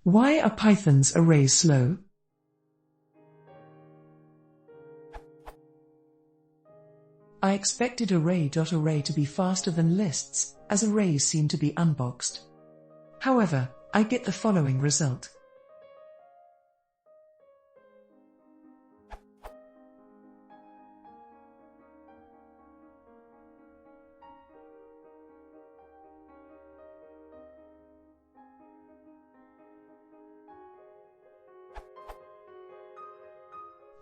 Why are Python's arrays slow? I expected array.array to be faster than lists, as arrays seem to be unboxed. However, I get the following result.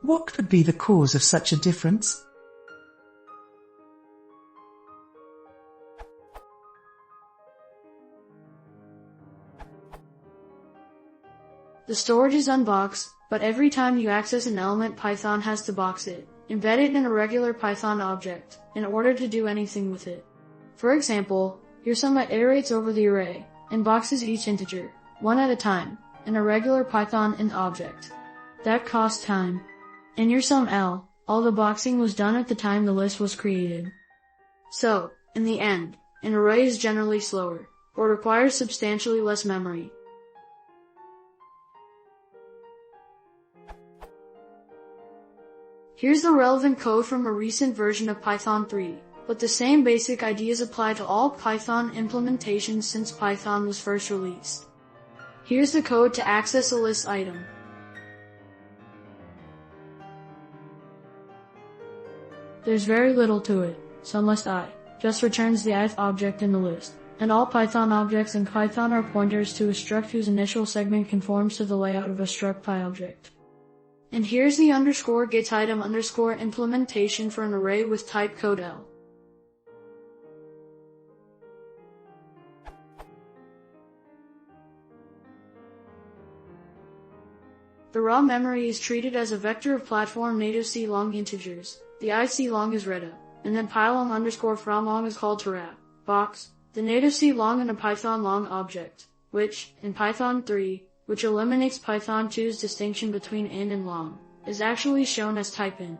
What could be the cause of such a difference? The storage is unboxed, but every time you access an element, Python has to box it, embed it in a regular Python object, in order to do anything with it. For example, your sum iterates over the array, and boxes each integer, one at a time, in a regular Python int object. That costs time. In your sum L, all the boxing was done at the time the list was created. So, in the end, an array is generally slower, or requires substantially less memory. Here's the relevant code from a recent version of Python 3, but the same basic ideas apply to all Python implementations since Python was first released. Here's the code to access a list item. There's very little to it. SumListI just returns the ith object in the list, and all Python objects in Python are pointers to a struct whose initial segment conforms to the layout of a struct Py object. And here's the _getItem_ implementation for an array with type code L. The raw memory is treated as a vector of platform native C long integers. The iC long is read up, and then pylong_from long is called to wrap, box, the native C long in a Python long object, which, in Python 3, which eliminates Python 2's distinction between int and long, is actually shown as typeInt.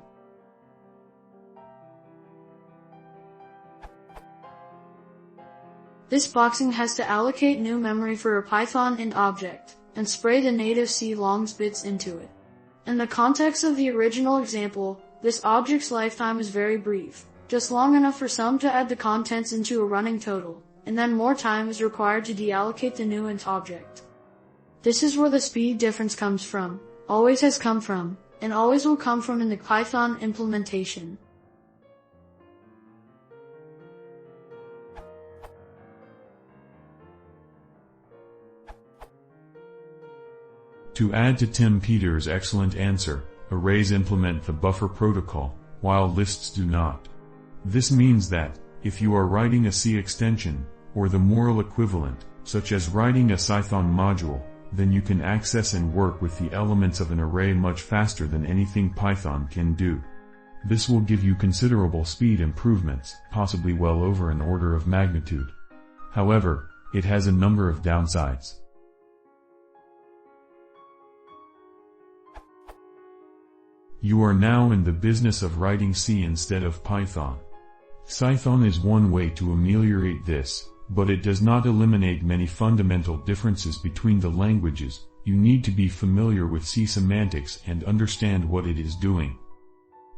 This boxing has to allocate new memory for a Python int object, and spray the native C long's bits into it. In the context of the original example, this object's lifetime is very brief, just long enough for some to add the contents into a running total, and then more time is required to deallocate the new int object. This is where the speed difference comes from, always has come from, and always will come from in the Python implementation. To add to Tim Peters' excellent answer, arrays implement the buffer protocol, while lists do not. This means that, if you are writing a C extension, or the moral equivalent, such as writing a Python module, then you can access and work with the elements of an array much faster than anything Python can do. This will give you considerable speed improvements, possibly well over an order of magnitude. However, it has a number of downsides. You are now in the business of writing C instead of Python. Python is one way to ameliorate this, but it does not eliminate many fundamental differences between the languages. You need to be familiar with C semantics and understand what it is doing.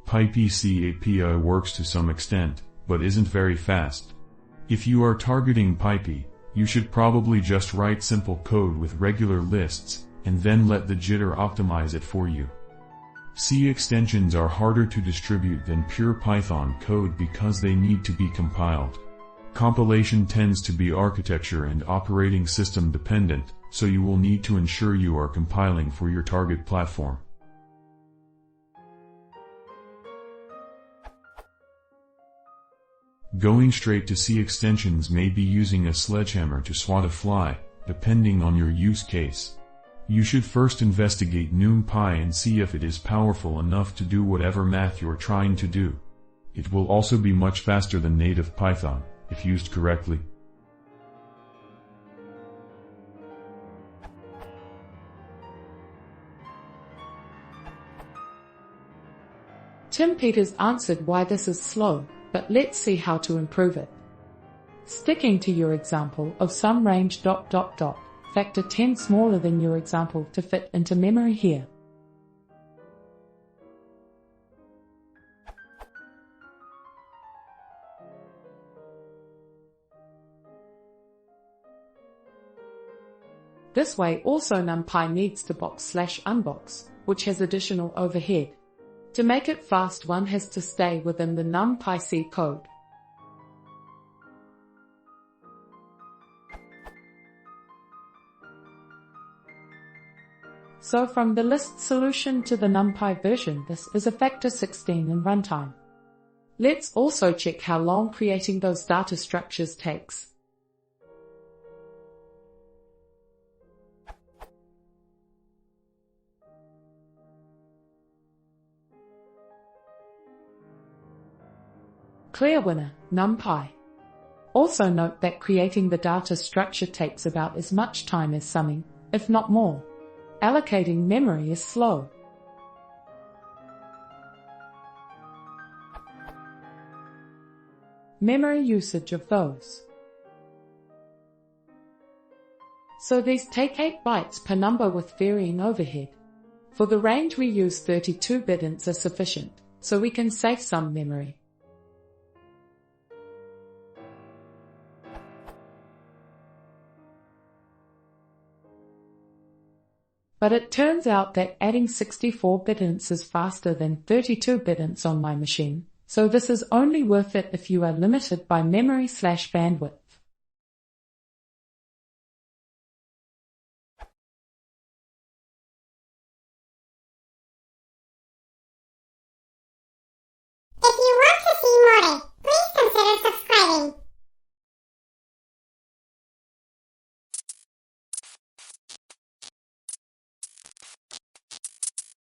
PyPC API works to some extent, but isn't very fast. If you are targeting PyPy, you should probably just write simple code with regular lists, and then let the jitter optimize it for you. C extensions are harder to distribute than pure Python code because they need to be compiled. Compilation tends to be architecture and operating system dependent, so you will need to ensure you are compiling for your target platform. Going straight to C extensions may be using a sledgehammer to swat a fly, depending on your use case. You should first investigate NumPy and see if it is powerful enough to do whatever math you're trying to do. It will also be much faster than native Python, if used correctly. Tim Peters answered why this is slow, but let's see how to improve it. Sticking to your example of some range ... factor 10 smaller than your example to fit into memory here. This way also NumPy needs to box/unbox, which has additional overhead. To make it fast, one has to stay within the NumPy C code. So from the list solution to the NumPy version, this is a factor 16 in runtime. Let's also check how long creating those data structures takes. Clear winner, NumPy. Also note that creating the data structure takes about as much time as summing, if not more. Allocating memory is slow. Memory usage of those. So these take 8 bytes per number with varying overhead. For the range we use 32-bit ints are sufficient, so we can save some memory. But it turns out that adding 64-bit ints is faster than 32-bit ints on my machine, so this is only worth it if you are limited by memory/bandwidth.